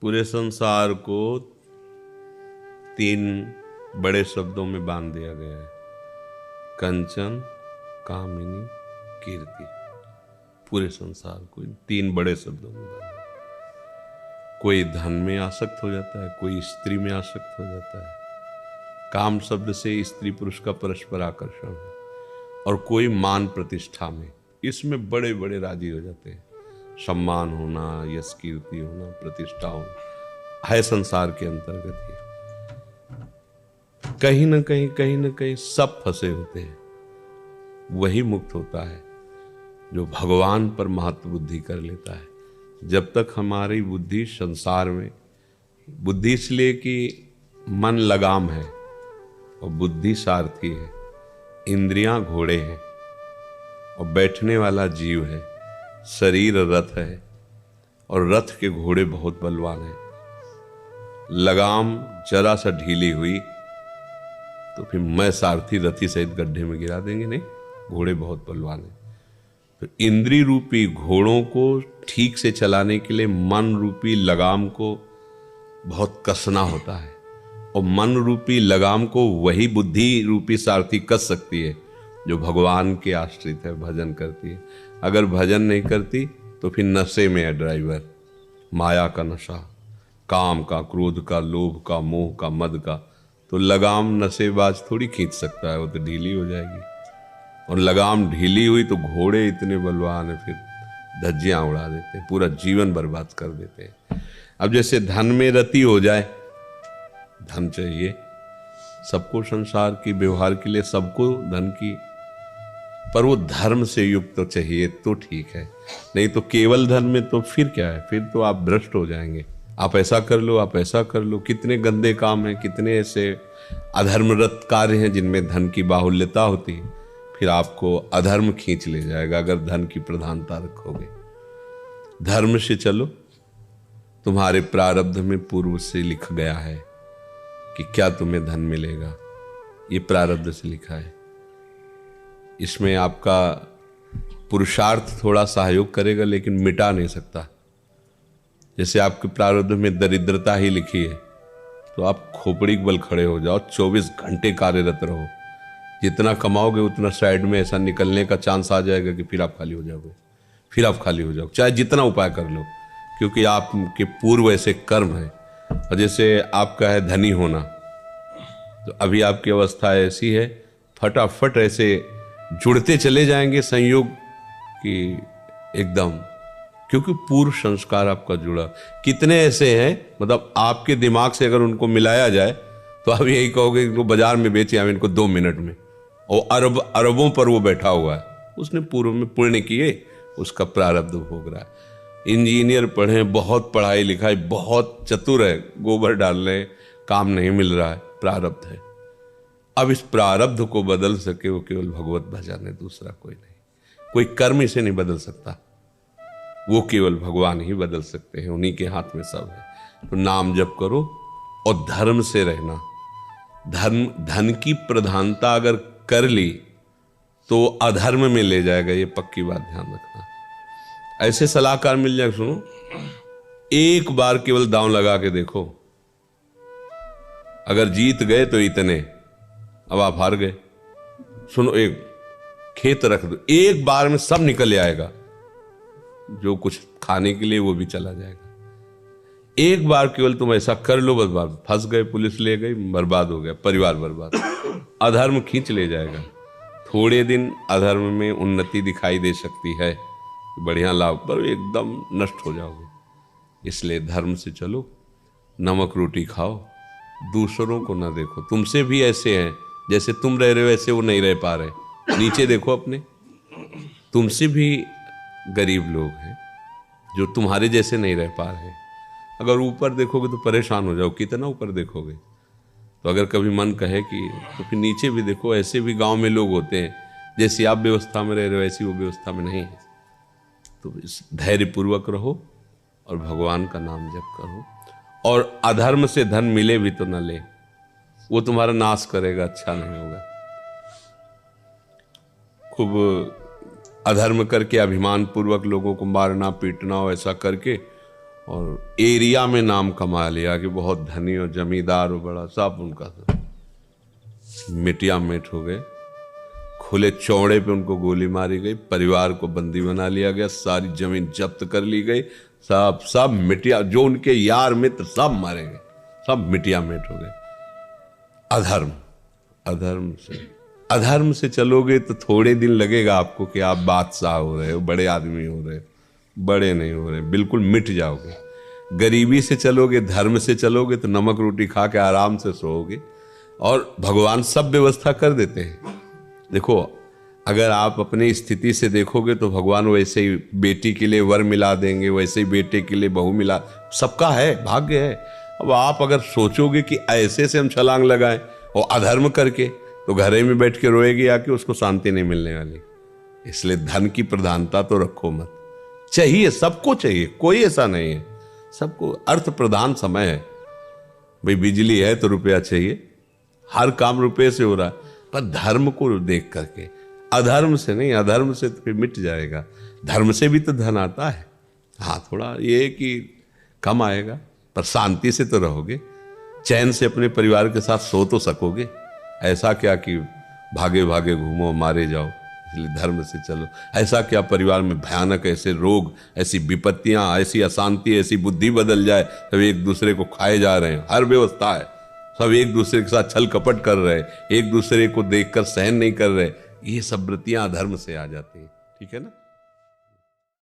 पूरे संसार को 3 बड़े शब्दों में बांध दिया गया है, कंचन, कामिनी, कीर्ति। पूरे संसार को इन 3 बड़े शब्दों में बांध दिया। कोई धन में आसक्त हो जाता है, कोई स्त्री में आसक्त हो जाता है। काम शब्द से स्त्री पुरुष का परस्पर आकर्षण है। और कोई मान प्रतिष्ठा में, इसमें बड़े बड़े राजी हो जाते हैं। सम्मान होना, यश कीर्ति होना, प्रतिष्ठा होना है संसार के अंतर्गत ही। कहीं ना कहीं सब फंसे होते हैं। वही मुक्त होता है जो भगवान पर महत्व बुद्धि कर लेता है। जब तक हमारी बुद्धि संसार में, बुद्धि इसलिए कि मन लगाम है और बुद्धि सारथी है, इंद्रियां घोड़े हैं और बैठने वाला जीव है, शरीर रथ है और रथ के घोड़े बहुत बलवान हैं। लगाम जरा सा ढीली हुई तो फिर मैं सारथी रथी सहित गड्ढे में गिरा देंगे। नहीं, घोड़े बहुत बलवान हैं। तो इंद्रिय रूपी घोड़ों को ठीक से चलाने के लिए मन रूपी लगाम को बहुत कसना होता है और मन रूपी लगाम को वही बुद्धि रूपी सारथी कस सकती है जो भगवान के आश्रित है, भजन करती है। अगर भजन नहीं करती तो फिर नशे में है ड्राइवर। माया का नशा, काम का, क्रोध का, लोभ का, मोह का, मद का, तो लगाम नशेबाज थोड़ी खींच सकता है, वो तो ढीली हो जाएगी। और लगाम ढीली हुई तो घोड़े इतने बलवान है, फिर धज्जियां उड़ा देते हैं, पूरा जीवन बर्बाद कर देते हैं। अब जैसे धन में रति हो जाए, धन चाहिए सबको, संसार की व्यवहार के लिए सबको धन की, पर वो धर्म से युक्त तो चाहिए तो ठीक है। नहीं तो केवल धन में तो फिर क्या है, फिर तो आप भ्रष्ट हो जाएंगे। आप ऐसा कर लो, आप ऐसा कर लो। कितने गंदे काम हैं, कितने ऐसे अधर्मरत कार्य हैं जिनमें धन की बाहुल्यता होती है, फिर आपको अधर्म खींच ले जाएगा अगर धन की प्रधानता रखोगे। धर्म से चलो। तुम्हारे प्रारब्ध में पूर्व से लिखा गया है कि क्या तुम्हें धन मिलेगा, ये प्रारब्ध से लिखा है। इसमें आपका पुरुषार्थ थोड़ा सहयोग करेगा लेकिन मिटा नहीं सकता। जैसे आपके प्रारब्ध में दरिद्रता ही लिखी है तो आप खोपड़ी के बल खड़े हो जाओ, 24 घंटे कार्यरत रहो। जितना कमाओगे उतना साइड में ऐसा निकलने का चांस आ जाएगा कि फिर आप खाली हो जाओगे, फिर आप खाली हो जाओगे, चाहे जितना उपाय कर लो, क्योंकि आपके पूर्व ऐसे कर्म है। और जैसे आपका है धनी होना, तो अभी आपकी अवस्था ऐसी है, फटाफट ऐसे जुड़ते चले जाएंगे संयोग की एकदम, क्योंकि पूर्व संस्कार आपका जुड़ा। कितने ऐसे हैं, मतलब आपके दिमाग से अगर उनको मिलाया जाए तो आप यही कहोगे इनको बाजार में बेचे हम इनको 2 मिनट में, और अरबों पर वो बैठा हुआ है। उसने पूर्व में पुण्य किए, उसका प्रारब्ध भोग रहा है। इंजीनियर पढ़े, बहुत पढ़ाई लिखाई, बहुत चतुर है, गोबर डाल रहे, काम नहीं मिल रहा है, प्रारब्ध है। अब इस प्रारब्ध को बदल सके वो केवल भगवत भजन है, दूसरा कोई नहीं। कोई कर्म इसे नहीं बदल सकता, वो केवल भगवान ही बदल सकते हैं, उन्हीं के हाथ में सब है। तो नाम जप करो और धर्म से रहना। धन की प्रधानता अगर कर ली तो अधर्म में ले जाएगा, ये पक्की बात ध्यान रखना। ऐसे सलाहकार मिल जाए, सुनो, एक बार केवल दांव लगा के देखो, अगर जीत गए तो इतने, अब आप हार गए। सुनो, एक खेत रख दो, एक बार में सब निकल आएगा, जो कुछ खाने के लिए वो भी चला जाएगा। एक बार केवल तुम ऐसा कर लो, बस फंस गए, पुलिस ले गई, बर्बाद हो गया, परिवार बर्बाद। अधर्म खींच ले जाएगा। थोड़े दिन अधर्म में उन्नति दिखाई दे सकती है, बढ़िया लाभ, पर एकदम नष्ट हो जाओगे। इसलिए धर्म से चलो, नमक रोटी खाओ, दूसरों को ना देखो। तुमसे भी ऐसे हैं, जैसे तुम रह रहे हो वैसे वो नहीं रह पा रहे। नीचे देखो अपने, तुमसे भी गरीब लोग हैं जो तुम्हारे जैसे नहीं रह पा रहे। अगर ऊपर देखोगे तो परेशान हो जाओ, कितना ऊपर देखोगे। तो अगर कभी मन कहे कि तो फिर नीचे भी देखो, ऐसे भी गांव में लोग होते हैं, जैसी आप व्यवस्था में रह रहे हो ऐसी वो व्यवस्था में नहीं है। तो धैर्यपूर्वक रहो और भगवान का नाम जप करो। और अधर्म से धन मिले भी तो न ले, वो तुम्हारा नाश करेगा, अच्छा नहीं होगा। खूब अधर्म करके अभिमान पूर्वक लोगों को मारना पीटना, ऐसा करके और एरिया में नाम कमा लिया कि बहुत धनी और जमींदार और बड़ा, सब उनका सब मिटिया मिट हो गए। खुले चौड़े पे उनको गोली मारी गई, परिवार को बंदी बना लिया गया, सारी जमीन जब्त कर ली गई, सब मिटिया, जो उनके यार मित्र सब मारे गए, सब मिटिया मिट हो गए। अधर्म से चलोगे तो थोड़े दिन लगेगा आपको कि आप बादशाह हो रहे हो, बड़े आदमी हो रहे हो, बड़े नहीं हो रहे, बिल्कुल मिट जाओगे। गरीबी से चलोगे, धर्म से चलोगे तो नमक रोटी खा के आराम से सोओगे, और भगवान सब व्यवस्था कर देते हैं। देखो, अगर आप अपनी स्थिति से देखोगे तो भगवान वैसे ही बेटी के लिए वर मिला देंगे, वैसे ही बेटे के लिए बहू मिला, सबका है, भाग्य है। अब आप अगर सोचोगे कि ऐसे से हम छलांग लगाएं और अधर्म करके, तो घरे में बैठ के रोएगी आके, उसको शांति नहीं मिलने वाली। इसलिए धन की प्रधानता तो रखो मत। चाहिए, सबको चाहिए, कोई ऐसा नहीं है, सबको अर्थ प्रधान समय है। भाई बिजली है तो रुपया चाहिए, हर काम रुपये से हो रहा है, पर धर्म को देख करके, अधर्म से नहीं। अधर्म से तो फिर मिट जाएगा, धर्म से भी तो धन आता है। हाँ, थोड़ा ये कि कम आएगा, पर शांति से तो रहोगे, चैन से अपने परिवार के साथ सो तो सकोगे। ऐसा क्या कि भागे भागे घूमो, मारे जाओ। इसलिए धर्म से चलो। ऐसा क्या परिवार में भयानक ऐसे रोग, ऐसी विपत्तियां, ऐसी अशांति, ऐसी बुद्धि बदल जाए, सब एक दूसरे को खाए जा रहे हैं। हर व्यवस्था है, सब एक दूसरे के साथ छल कपट कर रहे हैं, एक दूसरे को देखकर सहन नहीं कर रहे। ये सब वृत्तियां अधर्म से आ जाती हैं। ठीक है ना।